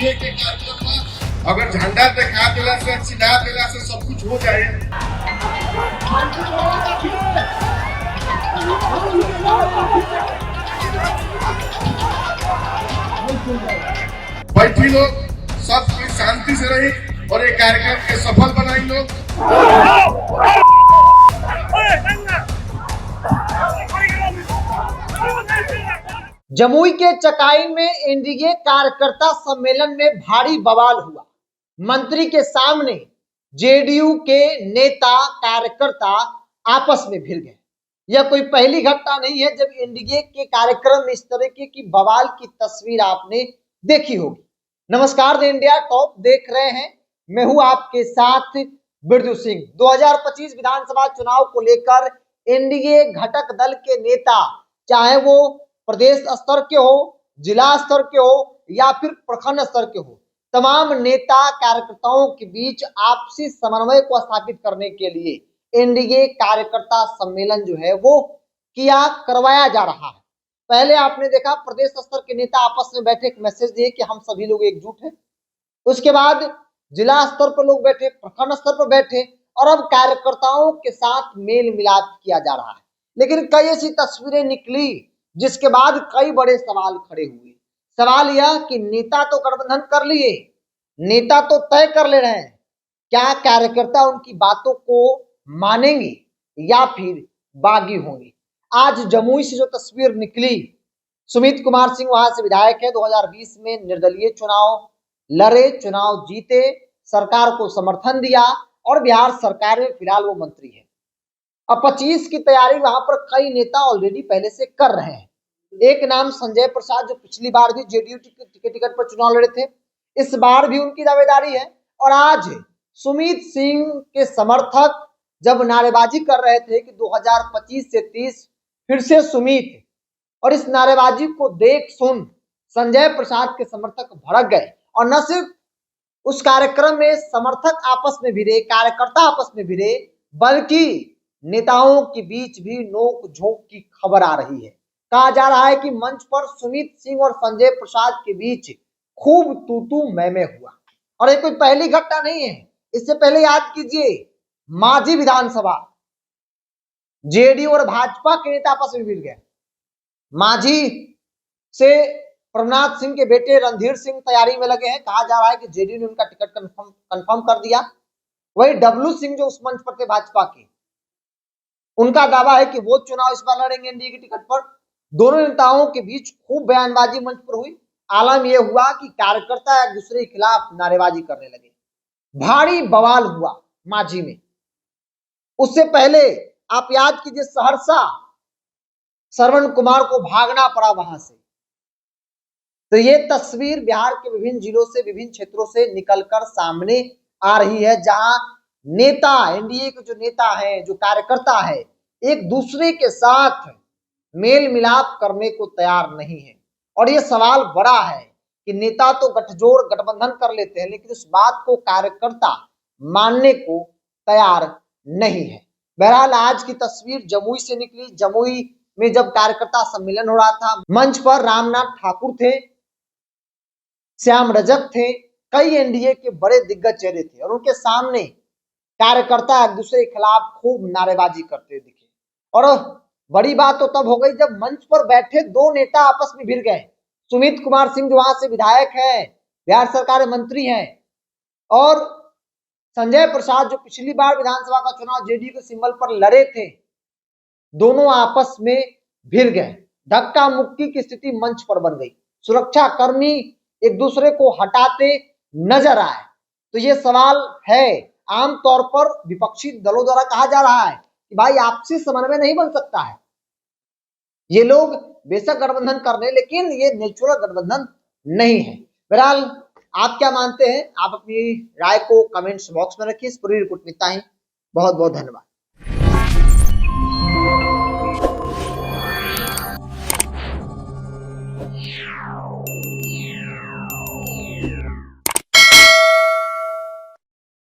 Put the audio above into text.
NDA के कार्यक्रम में अगर झंडा दिखा दिला से चिल्ला दिला से सब कुछ हो जाए। बैठी लोग सब कोई शांति से रही और ये कार्यक्रम के सफल बनाई लोग। जमुई के चकाई में एनडीए कार्यकर्ता सम्मेलन में भारी बवाल हुआ। मंत्री के सामने जेडीयू के नेता कार्यकर्ता आपस में भिड़ गए। यह कोई पहली घटना नहीं है जब एनडीए के कार्यक्रम में इस तरीके की बवाल की तस्वीर आपने देखी होगी। नमस्कार, द इंडिया टॉप देख रहे हैं, मैं हूं आपके साथ बिरजू सिंह। 2025 विधानसभा चुनाव को लेकर एनडीए घटक दल के नेता, चाहे वो प्रदेश स्तर के हो, जिला स्तर के हो या फिर प्रखंड स्तर के हो, तमाम नेता कार्यकर्ताओं के बीच आपसी समन्वय को स्थापित करने के लिए एनडीए कार्यकर्ता सम्मेलन जो है वो करवाया जा रहा है। पहले आपने देखा प्रदेश स्तर के नेता आपस में बैठे, एक मैसेज दिए कि हम सभी लोग एकजुट हैं। उसके बाद जिला स्तर पर लोग बैठे, प्रखंड स्तर पर बैठे और अब कार्यकर्ताओं के साथ मेल मिलाप किया जा रहा है। लेकिन कई ऐसी तस्वीरें निकली जिसके बाद कई बड़े सवाल खड़े हुए। सवाल यह कि नेता तो गठबंधन कर लिए, नेता तो तय कर ले रहे हैं, क्या कार्यकर्ता उनकी बातों को मानेंगे या फिर बागी होंगे? आज जमुई से जो तस्वीर निकली, सुमित कुमार सिंह वहां से विधायक है, 2020 में निर्दलीय चुनाव लड़े, चुनाव जीते, सरकार को समर्थन दिया और बिहार सरकार में फिलहाल वो मंत्री है। अब 25 की तैयारी वहां पर कई नेता ऑलरेडी पहले से कर रहे हैं। एक नाम संजय प्रसाद, जो पिछली बार भी जेडीयू टिकट पर चुनाव लड़े थे, इस बार भी उनकी दावेदारी है। और आज सुमित सिंह के समर्थक जब नारेबाजी कर रहे थे कि 2025 से 30 फिर से सुमित, और इस नारेबाजी को देख सुन संजय प्रसाद के समर्थक भड़क गए। और न सिर्फ उस कार्यक्रम में समर्थक आपस में भिड़े, कार्यकर्ता आपस में भिड़े, बल्कि नेताओं के बीच भी नोक झोंक की खबर आ रही है। कहा जा रहा है कि मंच पर सुमित सिंह और संजय प्रसाद के बीच खूब तू मैं हुआ। और ये कोई पहली घटना नहीं है। इससे पहले याद कीजिए, मांझी विधानसभा जेडीयू और भाजपा के नेता आपस में भिड़ गए। मांझी से प्रभुनाथ सिंह के बेटे रणधीर सिंह तैयारी में लगे हैं। कहा जा रहा है कि जेडीयू ने उनका टिकट कंफर्म कर दिया। वही डब्लू सिंह जो उस मंच पर थे भाजपा के, उनका दावा है कि वो चुनाव इस बार लड़ेंगे एनडीए की टिकट पर। दोनों नेताओं के बीच खूब बयानबाजी मंच पर हुई। आलम यह हुआ कि कार्यकर्ता एक दूसरे के खिलाफ नारेबाजी करने लगे। भारी बवाल हुआ मांझी में। उससे पहले आप याद कीजिए, सहरसा श्रवण कुमार को भागना पड़ा वहां से। तो ये तस्वीर बिहार के विभिन्न जिलों से, विभिन्न क्षेत्रों से निकलकर सामने आ रही है, जहां नेता, एनडीए के जो नेता है, जो कार्यकर्ता है, एक दूसरे के साथ मेल मिलाप करने को तैयार नहीं है। और ये सवाल बड़ा है कि नेता तो गठजोड़ गठबंधन कर लेते हैं, लेकिन उस बात को कार्यकर्ता मानने को तैयार नहीं है। बहरहाल आज की तस्वीर जमुई से निकली। जमुई में जब कार्यकर्ता सम्मेलन हो रहा था, मंच पर रामनाथ ठाकुर थे, श्याम रजक थे, कई एनडीए के बड़े दिग्गज चेहरे थे और उनके सामने कार्यकर्ता एक दूसरे के खिलाफ खूब नारेबाजी करते दिखे। और बड़ी बात तो तब हो गई जब मंच पर बैठे दो नेता आपस में भिड़ गए। सुमित कुमार सिंह जो वहां से विधायक है, बिहार सरकार में मंत्री हैं, और संजय प्रसाद जो पिछली बार विधानसभा का चुनाव जेडीयू के सिंबल पर लड़े थे, दोनों आपस में भिड़ गए। धक्का मुक्की की स्थिति मंच पर बन गई। सुरक्षा कर्मी एक दूसरे को हटाते नजर आए। तो ये सवाल है, आमतौर पर विपक्षी दलों द्वारा कहा जा रहा है कि भाई आपसी समन्वय नहीं बन सकता है। ये लोग बेशक गठबंधन कर रहे हैं, लेकिन ये नेचुरल गठबंधन नहीं है। बहरहाल आप क्या मानते हैं? आप अपनी राय को कमेंट्स बॉक्स में रखिए। इस पूरी रिपोर्ट में इतना ही। बहुत बहुत धन्यवाद।